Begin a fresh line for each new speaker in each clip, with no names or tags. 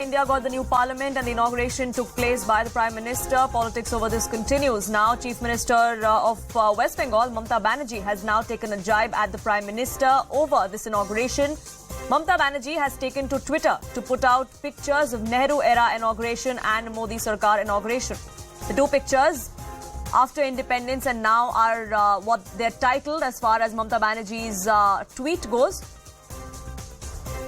India got the new parliament and the inauguration took place by the Prime Minister. Politics over this continues. Now, Chief Minister of West Bengal, Mamata Banerjee, has now taken a jibe at the Prime Minister over this inauguration. Mamata Banerjee has taken to Twitter to put out pictures of Nehru-era inauguration and Modi Sarkar inauguration. The two pictures after independence and now are what they're titled as far as Mamata Banerjee's tweet goes.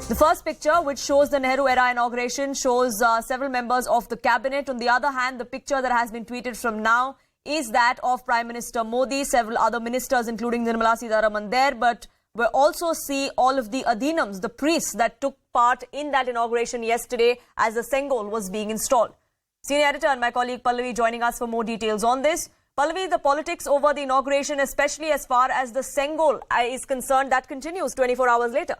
The first picture, which shows the Nehru-era inauguration, shows several members of the cabinet. On the other hand, the picture that has been tweeted from now is that of Prime Minister Modi, several other ministers, including Nirmala Sitharaman there. But we also see all of the adhinams, the priests that took part in that inauguration yesterday as the Sengol was being installed. Senior editor and my colleague Pallavi joining us for more details on this. Pallavi, the politics over the inauguration, especially as far as the Sengol is concerned, that continues 24 hours later.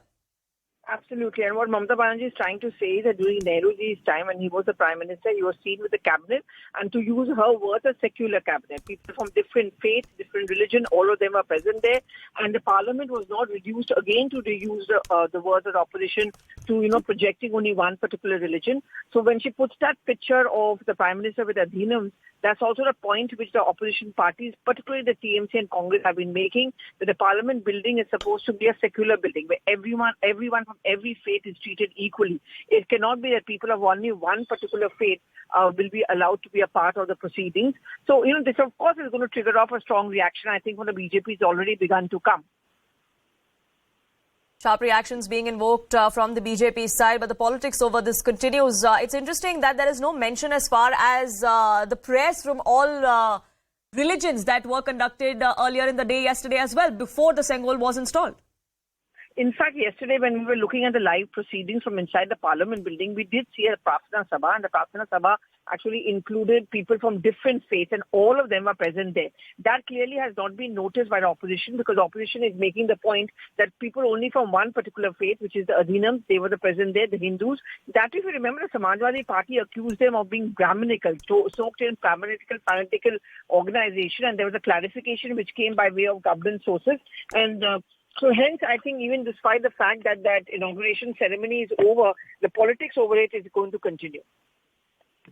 Absolutely. And what Mamata Banerjee is trying to say is that during Nehruji's time, when he was the Prime Minister, he was seen with the cabinet, and to use her words, a secular cabinet. People from different faiths, different religion, all of them are present there. And the parliament was not reduced again to reuse the words of the opposition to, projecting only one particular religion. So when she puts that picture of the Prime Minister with adhinams, that's also the point which the opposition parties, particularly the TMC and Congress, have been making, that the parliament building is supposed to be a secular building where everyone from every faith is treated equally. It cannot be that people of only one particular faith will be allowed to be a part of the proceedings. So, this of course is going to trigger off a strong reaction. I think from the BJP has already begun to come.
Sharp reactions being invoked from the BJP side, but the politics over this continues. It's interesting that there is no mention as far as the prayers from all religions that were conducted earlier in the day yesterday as well, before the Sengol was installed.
In fact, yesterday when we were looking at the live proceedings from inside the Parliament building, we did see a Prarthana Sabha, and the Prarthana Sabha actually included people from different faiths, and all of them were present there. That clearly has not been noticed by the opposition, because the opposition is making the point that people only from one particular faith, which is the Adhinams, they were present there, the Hindus. That, if you remember, the Samajwadi Party accused them of being Brahminical, soaked in fanatical organization, and there was a clarification which came by way of government sources. And so hence, I think even despite the fact that that inauguration ceremony is over, the politics over it is going to continue.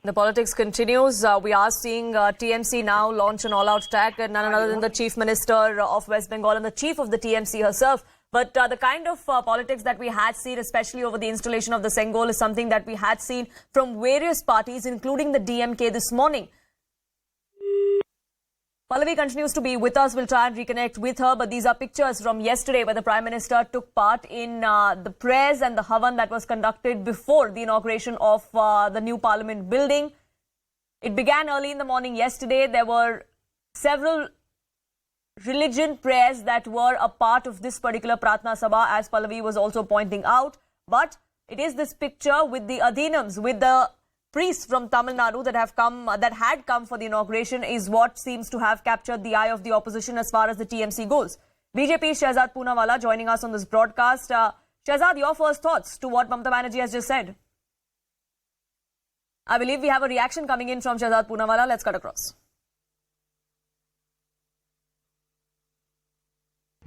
The politics continues. We are seeing TMC now launch an all-out attack, and none other than the Chief Minister of West Bengal and the Chief of the TMC herself. But the kind of politics that we had seen, especially over the installation of the Sengol, is something that we had seen from various parties, including the DMK this morning. Pallavi continues to be with us. We'll try and reconnect with her. But these are pictures from yesterday where the Prime Minister took part in the prayers and the Havan that was conducted before the inauguration of the new Parliament building. It began early in the morning yesterday. There were several religion prayers that were a part of this particular Prarthana Sabha, as Pallavi was also pointing out. But it is this picture with the Adhinams, with the priests from Tamil Nadu that had come for the inauguration, is what seems to have captured the eye of the opposition as far as the TMC goes. BJP's Shehzad Poonawala joining us on this broadcast. Shehzad, your first thoughts to what Mamata Banerjee has just said? I believe we have a reaction coming in from Shehzad Poonawala. Let's cut across.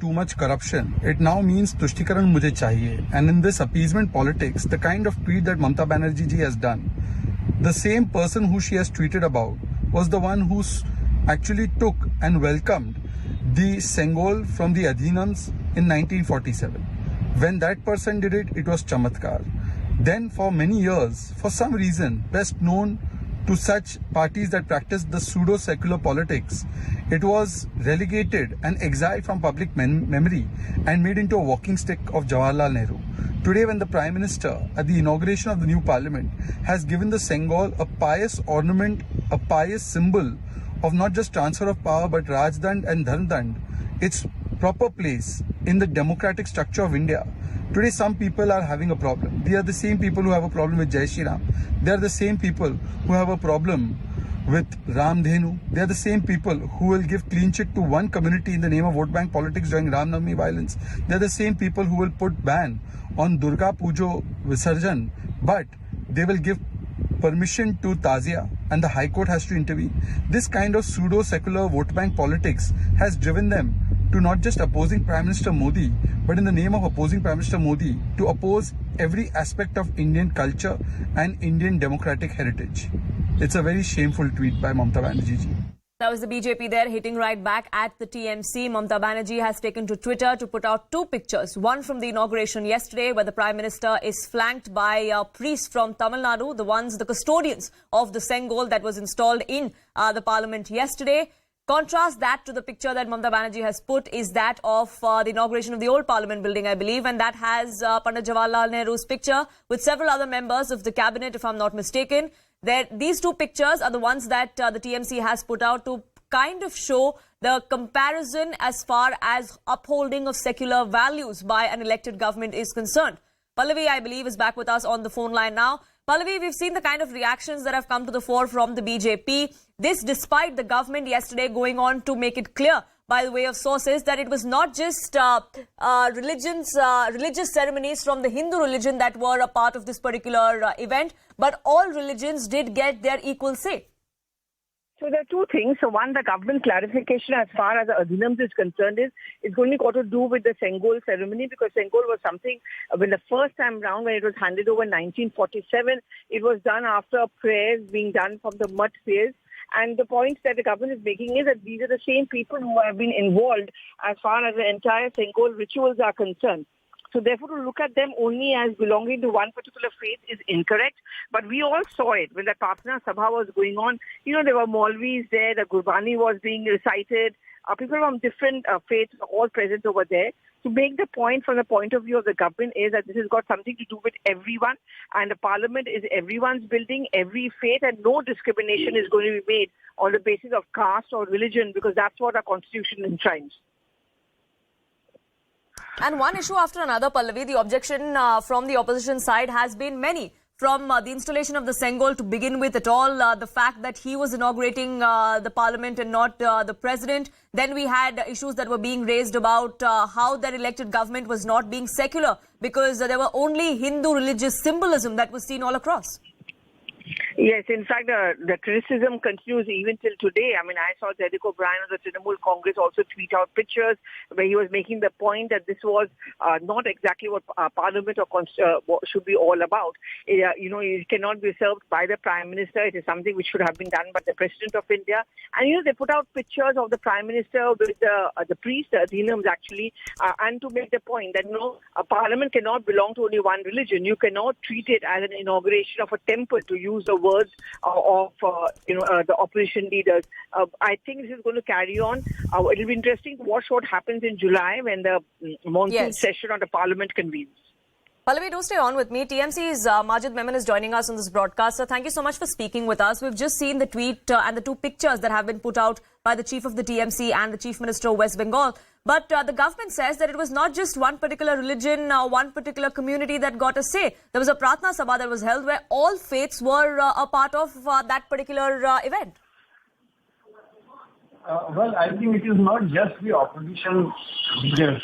Too much corruption. It now means Tushtikaran mujhe chahiye. And in this appeasement politics, the kind of tweet that Mamata Banerjee ji has done, the same person who she has tweeted about was the one who actually took and welcomed the Sengol from the Adhinams in 1947. When that person did it, it was Chamatkar. Then for many years, for some reason, best known to such parties that practice the pseudo-secular politics, it was relegated and exiled from public memory and made into a walking stick of Jawaharlal Nehru. Today, when the Prime Minister, at the inauguration of the new Parliament, has given the Sengol a pious ornament, a pious symbol of not just transfer of power but Rajdand and Dharmdand, its proper place in the democratic structure of India. Today, some people are having a problem. They are the same people who have a problem with Jai Shri Ram. They are the same people who have a problem with Ram Dhenu. They are the same people who will give clean chit to one community in the name of vote bank politics during Ram Navami violence. They are the same people who will put ban on Durga Pujo Visarjan, but they will give permission to Tazia and the High Court has to intervene. This kind of pseudo-secular vote bank politics has driven them to not just opposing Prime Minister Modi, but in the name of opposing Prime Minister Modi, to oppose every aspect of Indian culture and Indian democratic heritage. It's a very shameful tweet by Mamata Banerjee ji.
That was the BJP there hitting right back at the TMC. Mamata Banerjee has taken to Twitter to put out two pictures. One from the inauguration yesterday where the Prime Minister is flanked by priests from Tamil Nadu, the custodians of the Sengol that was installed in the Parliament yesterday. Contrast that to the picture that Mamata Banerjee has put is that of the inauguration of the old Parliament building, I believe, and that has Pandit Jawaharlal Nehru's picture with several other members of the cabinet, if I'm not mistaken. These two pictures are the ones that the TMC has put out to kind of show the comparison as far as upholding of secular values by an elected government is concerned. Pallavi, I believe, is back with us on the phone line now. Pallavi, we've seen the kind of reactions that have come to the fore from the BJP. This despite the government yesterday going on to make it clear by the way of sources that it was not just religious ceremonies from the Hindu religion that were a part of this particular event, but all religions did get their equal say.
So there are two things. So one, the government clarification as far as the Adhinams is concerned is only got to do with the Sengol ceremony, because Sengol was something when the first time round when it was handed over in 1947, it was done after prayers being done from the mud prayers. And the point that the government is making is that these are the same people who have been involved as far as the entire Sengol rituals are concerned. So therefore, to look at them only as belonging to one particular faith is incorrect. But we all saw it when the Prarthana Sabha was going on. You know, there were Maulvis there, the Gurbani was being recited. People from different faiths were all present over there. To make the point from the point of view of the government is that this has got something to do with everyone, and the parliament is everyone's building, every faith, and no discrimination is going to be made on the basis of caste or religion, because that's what our constitution enshrines.
And one issue after another, Pallavi, the objection from the opposition side has been many. From the installation of the Sengol to begin with at all, the fact that he was inaugurating the parliament and not the president. Then we had issues that were being raised about how their elected government was not being secular because there were only Hindu religious symbolism that was seen all across.
Yes, in fact, the criticism continues even till today. I mean, I saw Jaideep O'Brien of the Trinamool Congress also tweet out pictures where he was making the point that this was not exactly what Parliament or should be all about. You know, it cannot be served by the Prime Minister. It is something which should have been done by the President of India. And, you know, they put out pictures of the Prime Minister with the priest, the Adhinams actually, and to make the point that, no, a Parliament cannot belong to only one religion. You cannot treat it as an inauguration of a temple, to use the words of the opposition leaders. I think this is going to carry on. It will be interesting to watch what happens in July when the monsoon session of the Parliament convenes.
Pallavi, do stay on with me. TMC's Majid Memon is joining us on this broadcast. So thank you so much for speaking with us. We've just seen the tweet and the two pictures that have been put out by the chief of the TMC and the chief minister of West Bengal. But the government says that it was not just one particular religion, one particular community that got a say. There was a Prarthana Sabha that was held where all faiths were a part of that particular event.
Well, I think it is not just the opposition leaders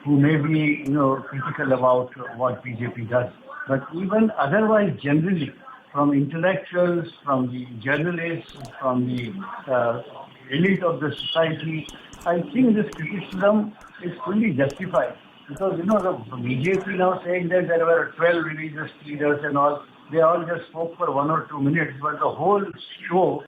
who may be, critical about what BJP does, but even otherwise generally, from intellectuals, from the journalists, from the elite of the society, I think this criticism is fully justified. Because, the BJP now saying that there were 12 religious leaders and all, they all just spoke for 1 or 2 minutes, but the whole show